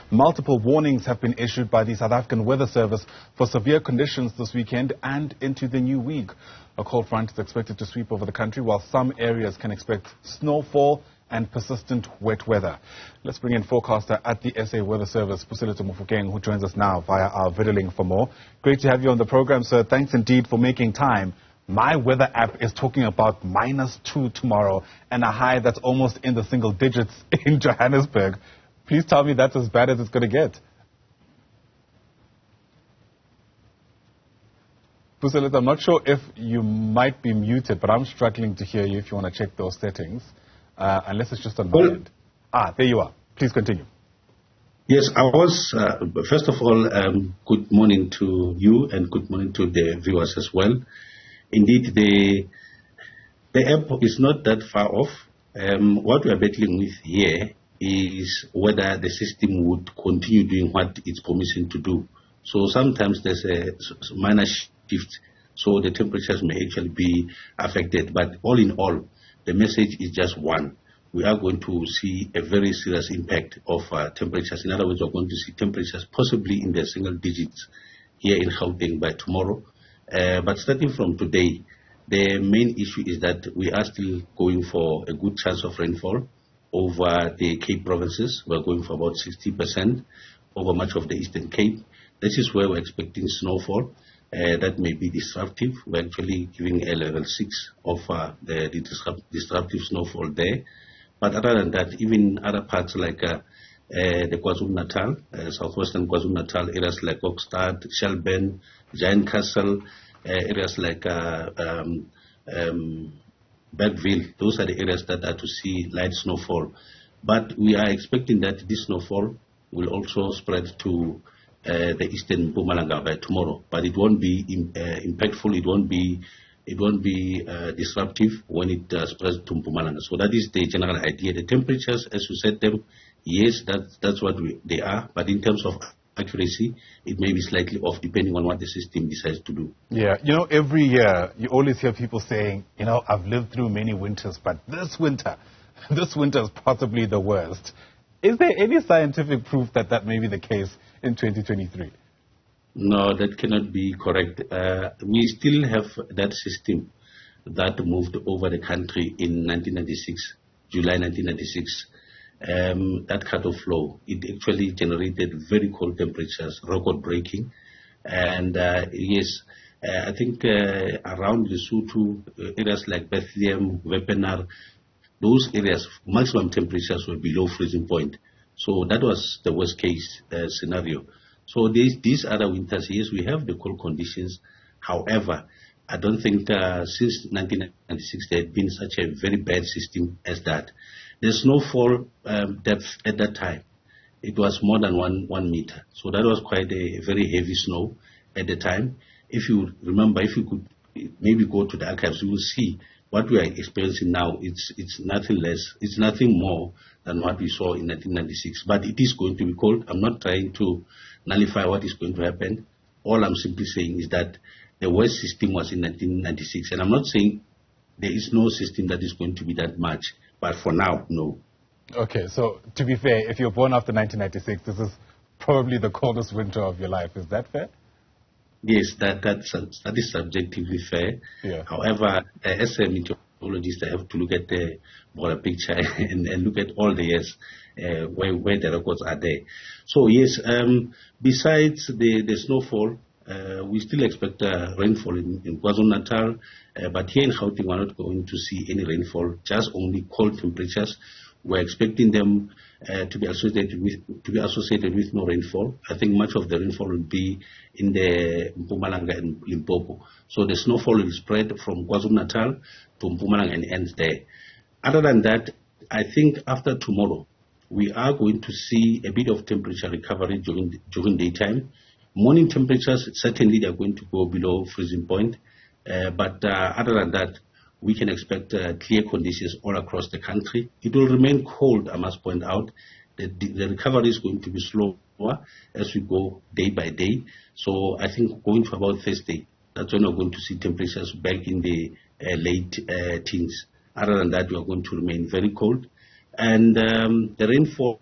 Multiple warnings have been issued by the South African Weather Service for severe conditions this weekend and into the new week. A cold front is expected to sweep over the country, while some areas can expect snowfall and persistent wet weather. Let's bring in forecaster at the SA Weather Service, Puseletso Mofokeng, who joins us now via our video link for more. Great to have you on the program, sir. Thanks indeed for making time. My weather app is talking about -2 tomorrow and a high that's almost in the single digits in Johannesburg. Please tell me that's as bad as it's going to get. Puseletso, I'm not sure if you might be muted, but I'm struggling to hear you if you want to check those settings, unless it's just on my end. There you are. Please continue. Yes, I was, first of all, good morning to you and good morning to the viewers as well. Indeed, the app is not that far off. What we are battling with here is whether the system would continue doing what it's promising to do. So sometimes there's a minor shift, so the temperatures may actually be affected. But all in all, the message is just one. We are going to see a very serious impact of temperatures. In other words, we're going to see temperatures possibly in the single digits here in Gauteng by tomorrow. But starting from today, the main issue is that we are still going for a good chance of rainfall over the Cape provinces. We're going for about 60% over much of the Eastern Cape. This is where we're expecting snowfall. That may be disruptive. We're actually giving a level 6 of the disruptive snowfall there. But other than that, even other parts like the KwaZulu-Natal, southwestern KwaZulu-Natal, areas like Oxstad, Shelburne, Giant Castle, areas like Bergville, those are the areas that are to see light snowfall. But we are expecting that this snowfall will also spread to the eastern Mpumalanga by tomorrow. But it won't be impactful. It won't be disruptive when it spreads to Mpumalanga. So that is the general idea. The temperatures, as you said them, yes, that's what they are. But in terms of accuracy, it may be slightly off depending on what the system decides to do. Yeah, every year you always hear people saying, I've lived through many winters, but this winter is possibly the worst. Is there any scientific proof that that may be the case in 2023? No, that cannot be correct. We still have that system that moved over the country in 1996, July 1996. That cut-off flow, it actually generated very cold temperatures, record-breaking. And yes, I think around Lesotho, areas like Bethlehem, Wepener, those areas, maximum temperatures were below freezing point. So that was the worst case scenario. So these other winters, yes, we have the cold conditions. However, I don't think since 1996 there had been such a very bad system as that. The snowfall depth at that time, it was more than one meter. So that was quite a very heavy snow at the time. If you remember, if you could maybe go to the archives, you will see what we are experiencing now. It's nothing less, it's nothing more than what we saw in 1996. But it is going to be cold. I'm not trying to nullify what is going to happen. All I'm simply saying is that the worst system was in 1996. And I'm not saying there is no system that is going to be that much. But for now, no. Okay, so to be fair, if you're born after 1996, this is probably the coldest winter of your life. Is that fair? Yes, that is subjectively fair. Yeah. However, as a meteorologist, I have to look at the broader picture and look at all the years where the records are there. So yes, besides the snowfall, we still expect rainfall in KwaZulu-Natal, but here in Gauteng we're not going to see any rainfall, just only cold temperatures. We're expecting them to be associated with no rainfall. I think much of the rainfall will be in the Mpumalanga and Limpopo. So the snowfall will spread from KwaZulu-Natal to Mpumalanga and ends there. Other than that, I think after tomorrow, we are going to see a bit of temperature recovery during daytime. Morning temperatures, certainly they are going to go below freezing point. But other than that, we can expect clear conditions all across the country. It will remain cold, I must point out. The recovery is going to be slower as we go day by day. So I think going to about Thursday, that's when we're going to see temperatures back in the late teens. Other than that, we are going to remain very cold. And the rainfall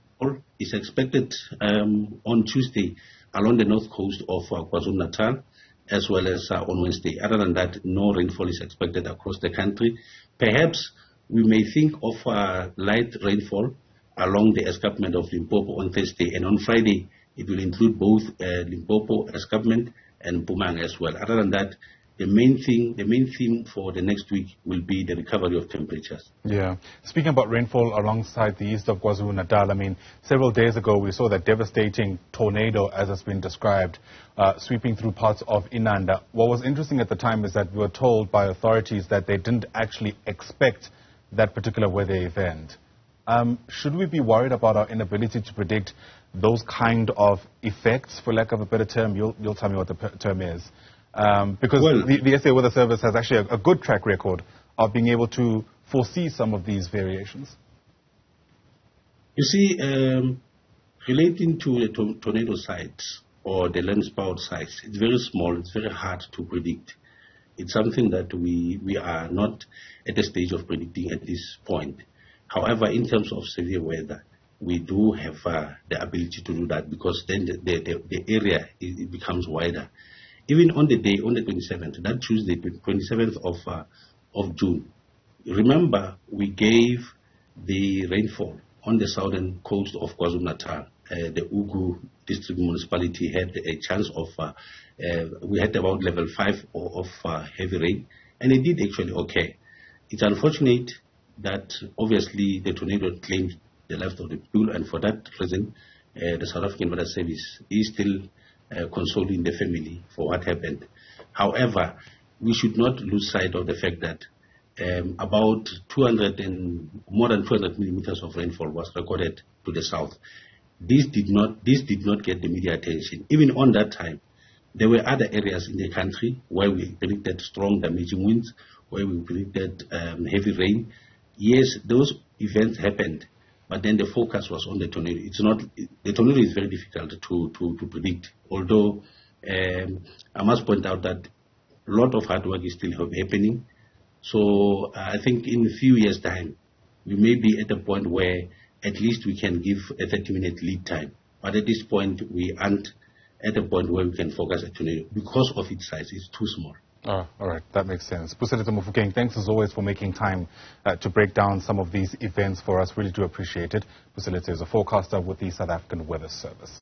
is expected on Tuesday along the north coast of KwaZulu-Natal, as well as on Wednesday. Other than that, no rainfall is expected across the country. Perhaps we may think of light rainfall along the escarpment of Limpopo on Thursday, and on Friday it will include both Limpopo escarpment and Mpumalanga as well. Other than that, the main theme for the next week will be the recovery of temperatures. Yeah. Speaking about rainfall alongside the east of KwaZulu-Natal, I mean, several days ago we saw that devastating tornado, as has been described, sweeping through parts of Inanda. What was interesting at the time is that we were told by authorities that they didn't actually expect that particular weather event. Should we be worried about our inability to predict those kind of effects, for lack of a better term? You'll tell me what the term is. Because the SA Weather Service has actually a good track record of being able to foresee some of these variations. You see, relating to the tornado sites or the landspout sites, it's very small, it's very hard to predict. It's something that we are not at the stage of predicting at this point. However, in terms of severe weather, we do have the ability to do that, because then the area it becomes wider. Even on the day, on the 27th, that Tuesday, 27th of June, remember we gave the rainfall on the southern coast of KwaZulu-Natal. The Ugu district municipality had a chance of, we had about level 5 of heavy rain, and it did actually okay. It's unfortunate that obviously the tornado claimed the life of the people, and for that reason, the South African Weather Service is still consoling the family for what happened. However, we should not lose sight of the fact that about more than 200 millimeters of rainfall was recorded to the south. This did not get the media attention. Even on that time, there were other areas in the country where we predicted strong damaging winds, where we predicted heavy rain. Yes, those events happened, but then the focus was on the tornado. The tornado is very difficult to predict, although I must point out that a lot of hard work is still happening. So I think in a few years' time, we may be at a point where at least we can give a 30-minute lead time. But at this point, we aren't at a point where we can focus a tornado because of its size. It's too small. Oh, all right, that makes sense. Puseletso Mofokeng, thanks as always for making time to break down some of these events for us. Really do appreciate it. Puseletso is a forecaster with the South African Weather Service.